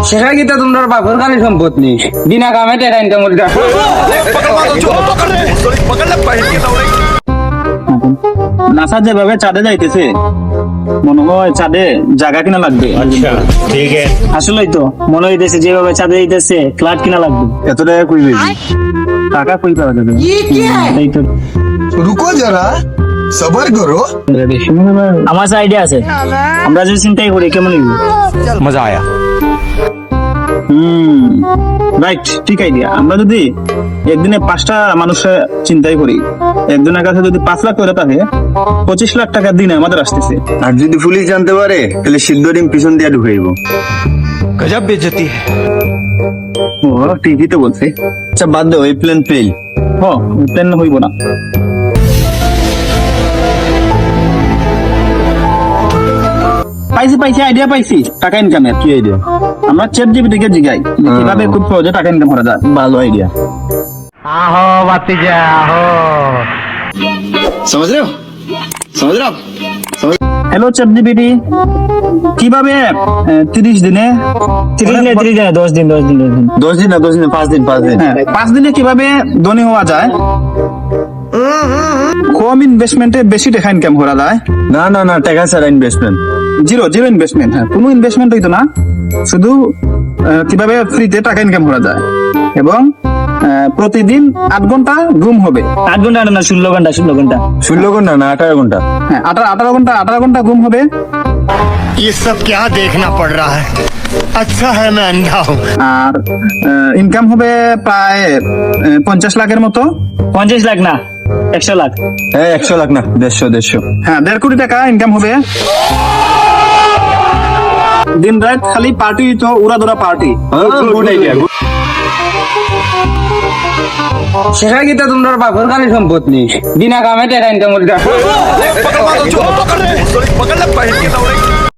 সেটা কি তোমরা বাপর কালী সম্পদ নি বিনা কামে টাকা ইনকাম করতে নাসা যেভাবে চাঁদে যাইতেছে মনে হয় চাঁদে জায়গা কিনা লাগবে। अच्छा ठीक है। আসলেই তো মনে হইতেছে যেভাবে চাঁদে যাইতেছে ফ্ল্যাট কিনা লাগবে। এত টাকা কই পেয়েছি? টাকা কই পাওয়া যাবে? এই তো রুকো যারা, সবার করো। আমার আইডিয়া আছে, আমরা যদি চিন্তাই করি কেমন হইব। मजा आया। রাইট, ঠিক আইডিয়া। আমরা যদি একদিনে 5টা মানুষের চিন্তাই করি, একজনের কাছে যদি 5 লাখ করে থাকে 25 লাখ টাকা দিনে আমাদের আসতেছে। আর যদি পুলিশ জানতে পারে তাহলে সিদ্ধ ডিম পিছন দিয়ে ঢুকাইব। गजब बेइज्जती है। ও ঠিকই তো বলছে। আচ্ছা বাদ দাও, এই প্ল্যান ফেল। প্ল্যান হইব না। পাইছি আইডিয়া পাইছি টাকা ইনকামের। কি আইডিয়া? আমরা চ্যাট জিপিটি কে জিগাই যে কিভাবে খুব সহজে টাকা ইনকাম করা যায়। ভালো আইডিয়া। आहो भतीजा आहो। समझ रहे हो? समझ रहे हो? হ্যালো চ্যাট জিপিটি, কিভাবে 30 দিনে 10 দিন 10 দিন না 5 দিন 5 দিন। 5 দিনে কিভাবে ধনী হওয়া যায়, কম ইনভেস্টমেন্টে বেশি টাকা ইনকাম করা যায়। না না না, টাকা ছাড়া ইনভেস্টমেন্ট। Zero investment. কোনো ইনভেস্টমেন্ট হইতো না, শুধু কিভাবে ফ্রিতে টাকা ইনকাম করা যায়। এবং প্রতিদিন 8 ঘন্টা ঘুম হবে। 8 ঘন্টা না 16 ঘন্টা 16 ঘন্টা না 18 ঘন্টা। হ্যাঁ 18 ঘন্টা ঘুম হবে। ये सब क्या देखना पड़ रहा है? अच्छा है मैं अंधा हूँ। আর ইনকাম হবে প্রায় 50 লাখের মতো। 50 লাখ না 100 লাখ। হ্যাঁ 100 লাখ না 150। হ্যাঁ 1.5 কোটি টাকা ইনকাম হবে। দিন রাত খালি পার্টি তো উড়াদুরা পার্টি। Good idea. সেটা কি তোমরা বাপর কালী সম্পদ নি বিনা কামে টাকা ইনকাম করতে पकड़ ले पहन के दौड़ेगी।